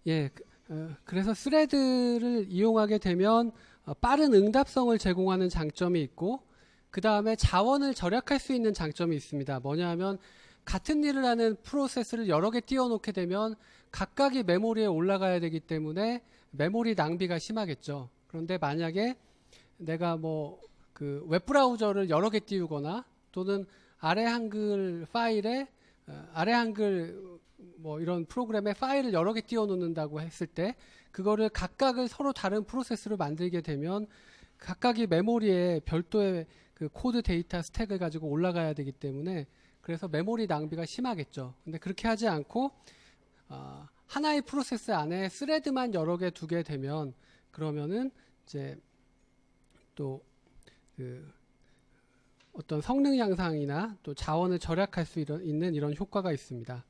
예, 그래서 스레드를 이용하게 되면 빠른 응답성을 제공하는 장점이 있고, 그 다음에 자원을 절약할 수 있는 장점이 있습니다. 뭐냐 하면 같은 일을 하는 프로세스를 여러 개 띄워놓게 되면 각각이 메모리에 올라가야 되기 때문에 메모리 낭비가 심하겠죠. 그런데 만약에 내가 뭐 그 웹브라우저를 여러 개 띄우거나 또는 아래 한글 파일에 아래 한글 뭐 이런 프로그램에 파일을 여러 개 띄워 놓는다고 했을 때 그거를 각각을 서로 다른 프로세스로 만들게 되면 각각이 메모리에 별도의 그 코드 데이터 스택을 가지고 올라가야 되기 때문에 그래서 메모리 낭비가 심하겠죠. 근데 그렇게 하지 않고 하나의 프로세스 안에 스레드만 여러 개 두게 되면 그러면은 이제 또 그 어떤 성능 향상이나 또 자원을 절약할 수 있는 이런 효과가 있습니다.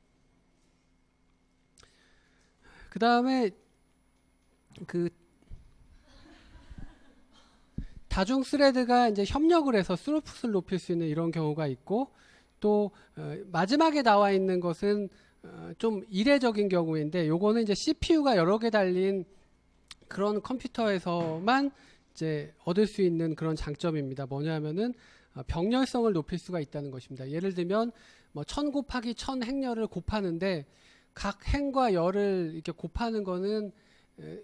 그 다음에 그 다중 스레드가 이제 협력을 해서 스루풋을 높일 수 있는 이런 경우가 있고 또 마지막에 나와 있는 것은 좀 이례적인 경우인데 요거는 이제 CPU가 여러 개 달린 그런 컴퓨터에서만 이제 얻을 수 있는 그런 장점입니다. 뭐냐면은 병렬성을 높일 수가 있다는 것입니다. 예를 들면 뭐 1000 곱하기 1000 행렬을 곱하는데 각 행과 열을 이렇게 곱하는 거는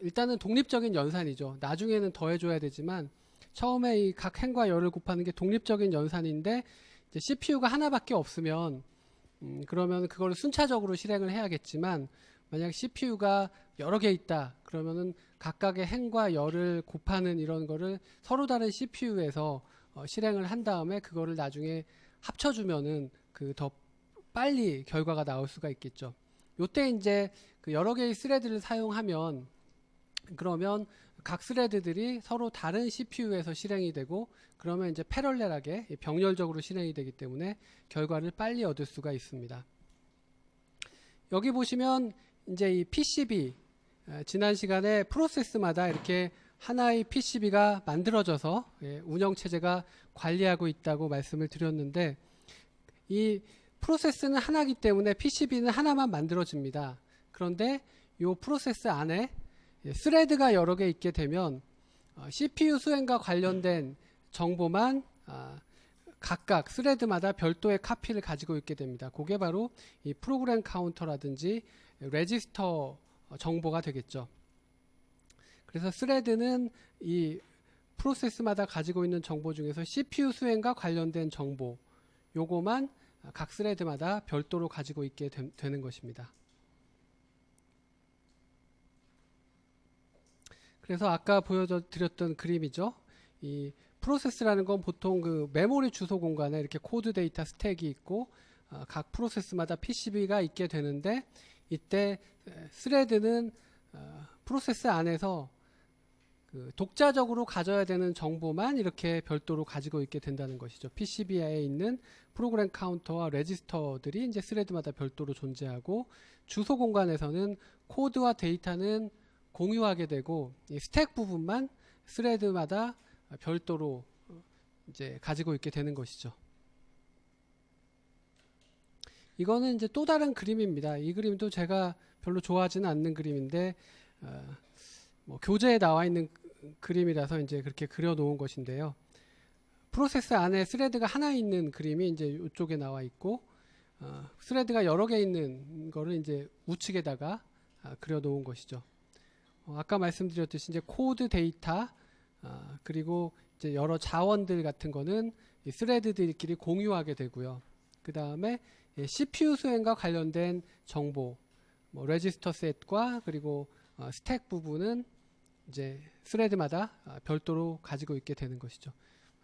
일단은 독립적인 연산이죠. 나중에는 더해줘야 되지만 처음에 이 각 행과 열을 곱하는 게 독립적인 연산인데 이제 CPU가 하나밖에 없으면 그러면 그거를 순차적으로 실행을 해야겠지만 만약 CPU가 여러 개 있다 그러면은 각각의 행과 열을 곱하는 이런 거를 서로 다른 CPU에서 실행을 한 다음에 그거를 나중에 합쳐주면은 그 더 빨리 결과가 나올 수가 있겠죠. 요때 이제 그 여러 개의 스레드를 사용하면 그러면 각 스레드들이 서로 다른 CPU에서 실행이 되고 그러면 이제 패럴렐하게 병렬적으로 실행이 되기 때문에 결과를 빨리 얻을 수가 있습니다. 여기 보시면 이제 이 PCB 지난 시간에 프로세스마다 이렇게 하나의 PCB가 만들어져서 운영체제가 관리하고 있다고 말씀을 드렸는데 이 프로세스는 하나이기 때문에 PCB는 하나만 만들어집니다. 그런데 이 프로세스 안에 스레드가 여러 개 있게 되면 CPU 수행과 관련된 정보만 각각 스레드마다 별도의 카피를 가지고 있게 됩니다. 그게 바로 이 프로그램 카운터라든지 레지스터 정보가 되겠죠. 그래서 스레드는 이 프로세스마다 가지고 있는 정보 중에서 CPU 수행과 관련된 정보 요거만 각 스레드마다 별도로 가지고 있게 되는 것입니다. 그래서 아까 보여드렸던 그림이죠. 이 프로세스라는 건 보통 그 메모리 주소 공간에 이렇게 코드 데이터 스택이 있고 각 프로세스마다 PCB가 있게 되는데 이때 스레드는 프로세스 안에서 그 독자적으로 가져야 되는 정보만 이렇게 별도로 가지고 있게 된다는 것이죠. PCB에 있는 프로그램 카운터와 레지스터들이 이제 스레드마다 별도로 존재하고 주소 공간에서는 코드와 데이터는 공유하게 되고 이 스택 부분만 스레드마다 별도로 이제 가지고 있게 되는 것이죠. 이거는 이제 또 다른 그림입니다. 이 그림도 제가 별로 좋아하지는 않는 그림인데 뭐 교재에 나와 있는 그림이라서 이제 그렇게 그려 놓은 것인데요. 프로세스 안에 스레드가 하나 있는 그림이 이제 이쪽에 나와 있고 스레드가 여러 개 있는 거를 이제 우측에다가 그려 놓은 것이죠. 아까 말씀드렸듯이 이제 코드 데이터 그리고 이제 여러 자원들 같은 거는 이 스레드들끼리 공유하게 되고요. 그 다음에 CPU 수행과 관련된 정보, 뭐 레지스터 셋과 그리고 스택 부분은 이제 스레드마다 별도로 가지고 있게 되는 것이죠.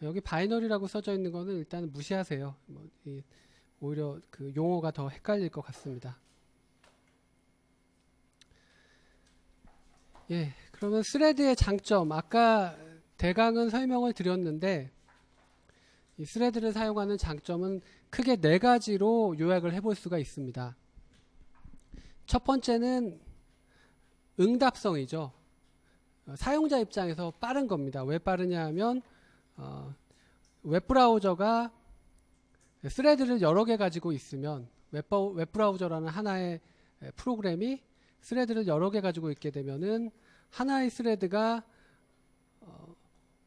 여기 바이너리라고 써져 있는 거는 일단 무시하세요. 오히려 그 용어가 더 헷갈릴 것 같습니다. 예, 그러면 스레드의 장점, 아까 대강은 설명을 드렸는데 이 스레드를 사용하는 장점은 크게 4가지로 요약을 해볼 수가 있습니다. 첫 번째는 응답성이죠. 사용자 입장에서 빠른 겁니다. 왜 빠르냐 하면 웹브라우저가 스레드를 여러 개 가지고 있으면 웹브라우저라는 하나의 프로그램이 스레드를 여러 개 가지고 있게 되면은 하나의 스레드가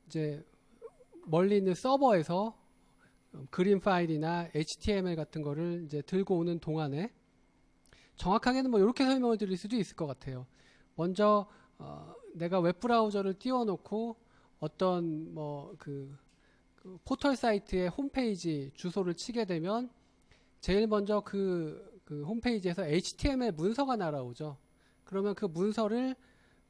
이제 멀리 있는 서버에서 그림 파일이나 HTML 같은 거를 이제 들고 오는 동안에, 정확하게는 뭐 이렇게 설명을 드릴 수도 있을 것 같아요. 먼저 내가 웹브라우저를 띄워놓고 어떤 그 포털 사이트의 홈페이지 주소를 치게 되면 제일 먼저 그 홈페이지에서 HTML 문서가 날아오죠. 그러면 그 문서를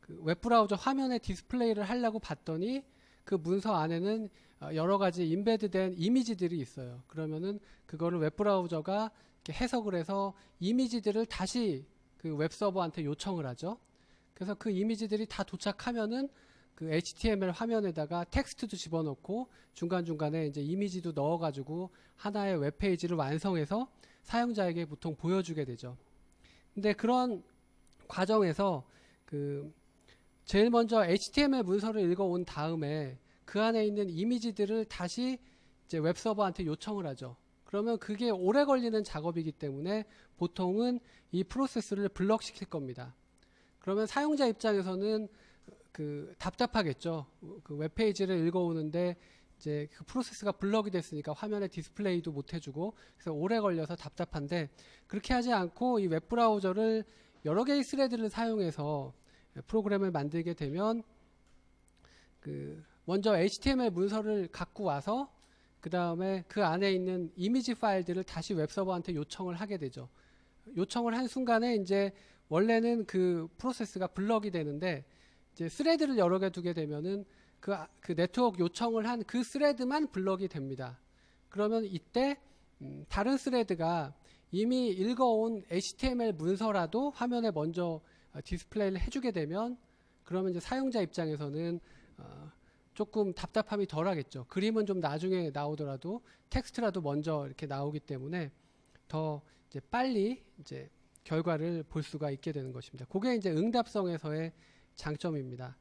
그 웹브라우저 화면에 디스플레이를 하려고 봤더니 그 문서 안에는 여러 가지 임베드된 이미지들이 있어요. 그러면은 그거를 웹브라우저가 이렇게 해석을 해서 이미지들을 다시 그 웹서버한테 요청을 하죠. 그래서 그 이미지들이 다 도착하면은 그 HTML 화면에다가 텍스트도 집어넣고 중간중간에 이제 이미지도 넣어가지고 하나의 웹페이지를 완성해서 사용자에게 보통 보여주게 되죠. 근데 그런 과정에서 그 제일 먼저 HTML 문서를 읽어온 다음에 그 안에 있는 이미지들을 다시 이제 웹서버한테 요청을 하죠. 그러면 그게 오래 걸리는 작업이기 때문에 보통은 이 프로세스를 블럭시킬 겁니다. 그러면 사용자 입장에서는 그 답답하겠죠. 그 웹페이지를 읽어오는데 이제 그 프로세스가 블럭이 됐으니까 화면에 디스플레이도 못 해주고, 그래서 오래 걸려서 답답한데, 그렇게 하지 않고 이 웹브라우저를 여러 개의 스레드를 사용해서 프로그램을 만들게 되면 그 먼저 HTML 문서를 갖고 와서 그 다음에 그 안에 있는 이미지 파일들을 다시 웹서버한테 요청을 하게 되죠. 요청을 한 순간에 이제 원래는 그 프로세스가 블럭이 되는데 이제 스레드를 여러 개 두게 되면은 그 네트워크 요청을 한 그 스레드만 블럭이 됩니다. 그러면 이때 다른 스레드가 이미 읽어온 HTML 문서라도 화면에 먼저 디스플레이를 해주게 되면, 그러면 이제 사용자 입장에서는 조금 답답함이 덜 하겠죠. 그림은 좀 나중에 나오더라도 텍스트라도 먼저 이렇게 나오기 때문에 더 이제 빨리 이제 결과를 볼 수가 있게 되는 것입니다. 그게 이제 응답성에서의 장점입니다.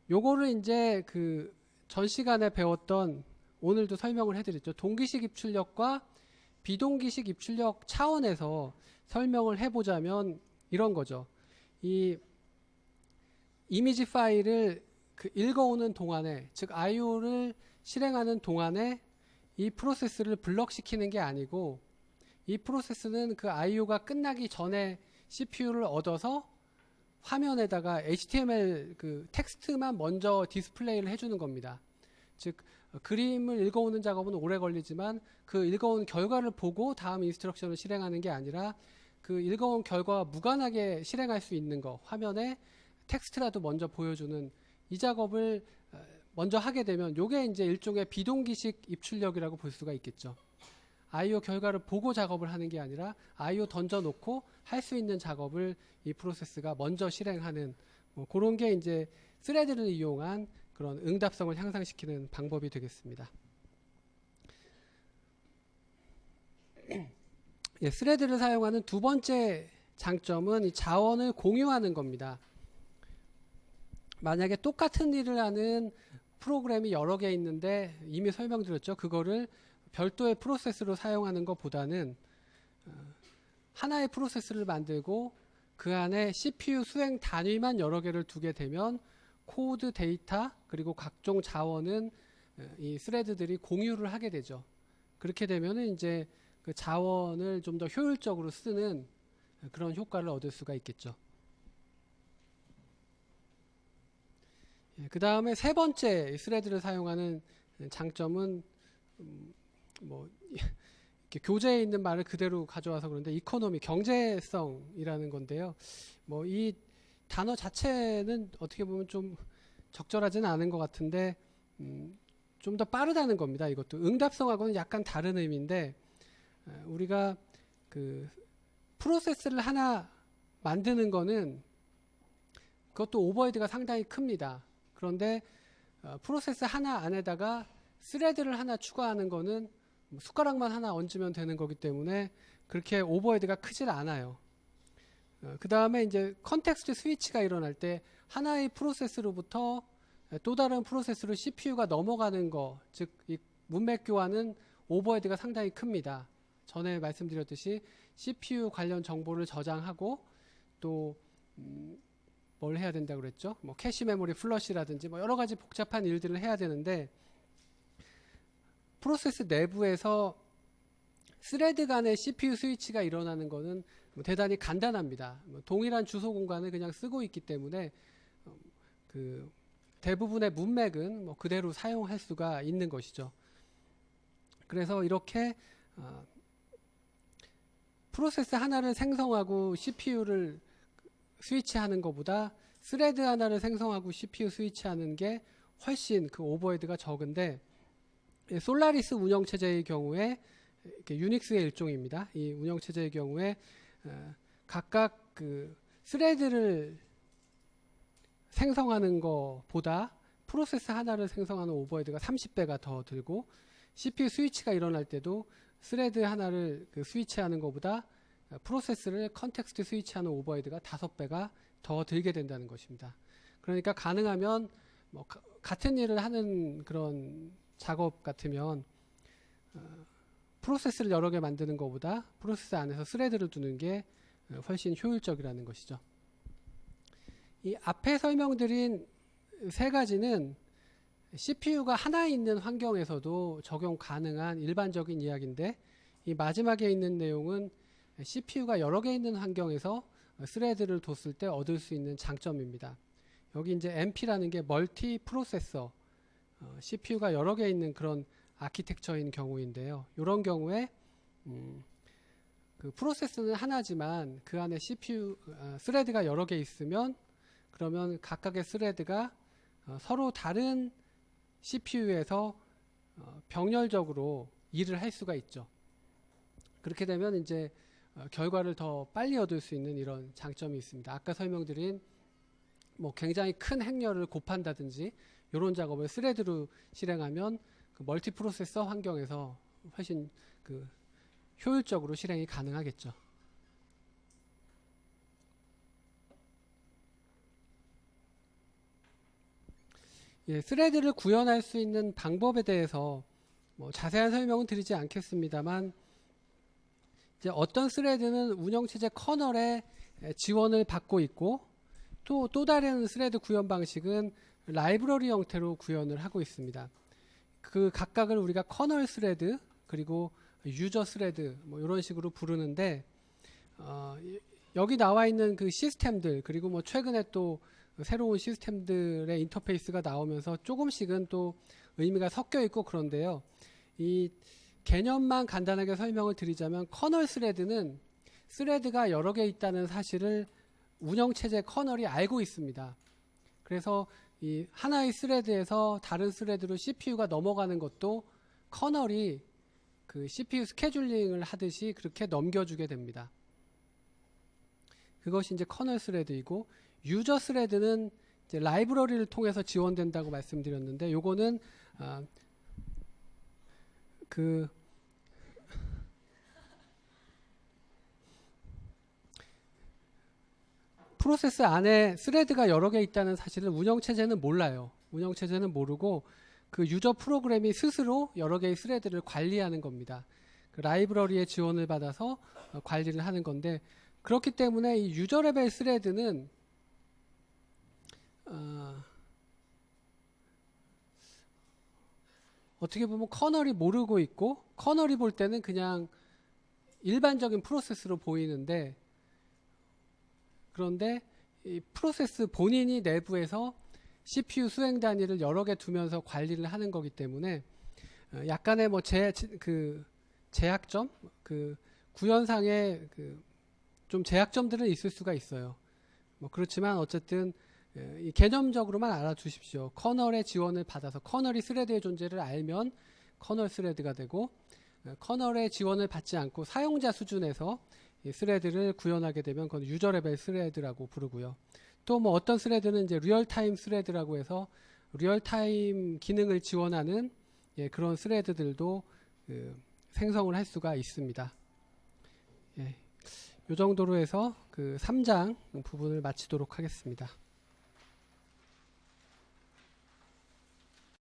요거를 이제 그 전 시간에 배웠던, 오늘도 설명을 해드렸죠. 동기식 입출력과 비동기식 입출력 차원에서 설명을 해보자면 이런 거죠. 이 이미지 파일을 그 읽어오는 동안에, 즉 IO를 실행하는 동안에 이 프로세스를 블럭시키는 게 아니고, 이 프로세스는 그 IO가 끝나기 전에 CPU를 얻어서 화면에다가 HTML 그 텍스트만 먼저 디스플레이를 해주는 겁니다. 즉 그림을 읽어오는 작업은 오래 걸리지만 그 읽어온 결과를 보고 다음 인스트럭션을 실행하는 게 아니라 그 읽어온 결과와 무관하게 실행할 수 있는 거, 화면에 텍스트라도 먼저 보여주는 이 작업을 먼저 하게 되면 요게 이제 일종의 비동기식 입출력이라고 볼 수가 있겠죠. IO 결과를 보고 작업을 하는 게 아니라 IO 던져놓고 할 수 있는 작업을 이 프로세스가 먼저 실행하는, 뭐 그런 게 이제 스레드를 이용한 그런 응답성을 향상시키는 방법이 되겠습니다. 예, 스레드를 사용하는 두 번째 장점은 이 자원을 공유하는 겁니다. 만약에 똑같은 일을 하는 프로그램이 여러 개 있는데 이미 설명드렸죠. 그거를 별도의 프로세스로 사용하는 것보다는 하나의 프로세스를 만들고 그 안에 CPU 수행 단위만 여러 개를 두게 되면 코드, 데이터, 그리고 각종 자원은 이 스레드들이 공유를 하게 되죠. 그렇게 되면은 이제 그 자원을 좀 더 효율적으로 쓰는 그런 효과를 얻을 수가 있겠죠. 그 다음에 세 번째 스레드를 사용하는 장점은 뭐 이렇게 교재에 있는 말을 그대로 가져와서 그런데 이코노미, 경제성이라는 건데요. 뭐 이 단어 자체는 어떻게 보면 좀 적절하지는 않은 것 같은데 좀 더 빠르다는 겁니다. 이것도 응답성하고는 약간 다른 의미인데, 우리가 그 프로세스를 하나 만드는 거는 그것도 오버헤드가 상당히 큽니다. 그런데 프로세스 하나 안에다가 스레드를 하나 추가하는 거는 숟가락만 하나 얹으면 되는 거기 때문에 그렇게 오버헤드가 크질 않아요. 그 다음에 이제 컨텍스트 스위치가 일어날 때 하나의 프로세스로부터 또 다른 프로세스로 CPU가 넘어가는 거, 즉 이 문맥 교환은 오버헤드가 상당히 큽니다. 전에 말씀드렸듯이 CPU 관련 정보를 저장하고 또 뭘 해야 된다고 그랬죠? 뭐 캐시 메모리 플러시라든지 뭐 여러 가지 복잡한 일들을 해야 되는데 프로세스 내부에서 스레드 간의 CPU 스위치가 일어나는 것은 대단히 간단합니다. 동일한 주소 공간을 그냥 쓰고 있기 때문에 그 대부분의 문맥은 그대로 사용할 수가 있는 것이죠. 그래서 이렇게 프로세스 하나를 생성하고 CPU를 스위치하는 것보다 스레드 하나를 생성하고 CPU 스위치하는 게 훨씬 그 오버헤드가 적은데 솔라리스 운영체제의 경우에 유닉스의 일종입니다. 이 운영체제의 경우에 각각 그 스레드를 생성하는 것보다 프로세스 하나를 생성하는 오버헤드가 30배가 더 들고 CPU 스위치가 일어날 때도 스레드 하나를 그 스위치하는 것보다 프로세스를 컨텍스트 스위치하는 오버헤드가 5배가 더 들게 된다는 것입니다. 그러니까 가능하면 같은 일을 하는 그런 작업 같으면 프로세스를 여러 개 만드는 것보다 프로세스 안에서 스레드를 두는 게 훨씬 효율적이라는 것이죠. 이 앞에 설명드린 세 가지는 CPU가 하나 있는 환경에서도 적용 가능한 일반적인 이야기인데 이 마지막에 있는 내용은 CPU가 여러 개 있는 환경에서 스레드를 뒀을 때 얻을 수 있는 장점입니다. 여기 이제 MP라는 게 멀티 프로세서, CPU가 여러 개 있는 그런 아키텍처인 경우인데요. 이런 경우에 그 프로세스는 하나지만 그 안에 CPU 스레드가 여러 개 있으면 그러면 각각의 스레드가 서로 다른 CPU에서 병렬적으로 일을 할 수가 있죠. 그렇게 되면 이제 결과를 더 빨리 얻을 수 있는 이런 장점이 있습니다. 아까 설명드린 굉장히 큰 행렬을 곱한다든지 이런 작업을 스레드로 실행하면 그 멀티 프로세서 환경에서 훨씬 그 효율적으로 실행이 가능하겠죠. 예, 스레드를 구현할 수 있는 방법에 대해서 자세한 설명은 드리지 않겠습니다만 이제 어떤 스레드는 운영체제 커널에 지원을 받고 있고 또 다른 스레드 구현 방식은 라이브러리 형태로 구현을 하고 있습니다. 그 각각을 우리가 커널 스레드 그리고 유저 스레드 이런 식으로 부르는데 여기 나와 있는 그 시스템들 그리고 최근에 또 새로운 시스템들의 인터페이스가 나오면서 조금씩은 또 의미가 섞여 있고 그런데요. 이 개념만 간단하게 설명을 드리자면 커널 스레드는 스레드가 여러 개 있다는 사실을 운영체제 커널이 알고 있습니다. 그래서 이 하나의 스레드에서 다른 스레드로 CPU가 넘어가는 것도 커널이 그 CPU 스케줄링을 하듯이 그렇게 넘겨주게 됩니다. 그것이 이제 커널 스레드이고 유저 스레드는 이제 라이브러리를 통해서 지원된다고 말씀드렸는데 요거는 그 프로세스 안에 스레드가 여러 개 있다는 사실을 운영체제는 몰라요. 운영체제는 모르고 그 유저 프로그램이 스스로 여러 개의 스레드를 관리하는 겁니다. 그 라이브러리의 지원을 받아서 관리를 하는 건데 그렇기 때문에 이 유저 레벨 스레드는 어떻게 보면 커널이 모르고 있고 커널이 볼 때는 그냥 일반적인 프로세스로 보이는데 그런데 이 프로세스 본인이 내부에서 CPU 수행 단위를 여러 개 두면서 관리를 하는 거기 때문에 약간의 제약점, 그 구현상의 좀 제약점들은 있을 수가 있어요. 그렇지만 어쨌든 이 개념적으로만 알아두십시오. 커널의 지원을 받아서 커널이 스레드의 존재를 알면 커널 스레드가 되고 커널의 지원을 받지 않고 사용자 수준에서 이 스레드를 구현하게 되면 그건 유저 레벨 스레드라고 부르고요. 또 어떤 스레드는 이제 리얼타임 스레드라고 해서 리얼타임 기능을 지원하는 그런 스레드들도 생성을 할 수가 있습니다. 이 정도로 해서 그 3장 부분을 마치도록 하겠습니다.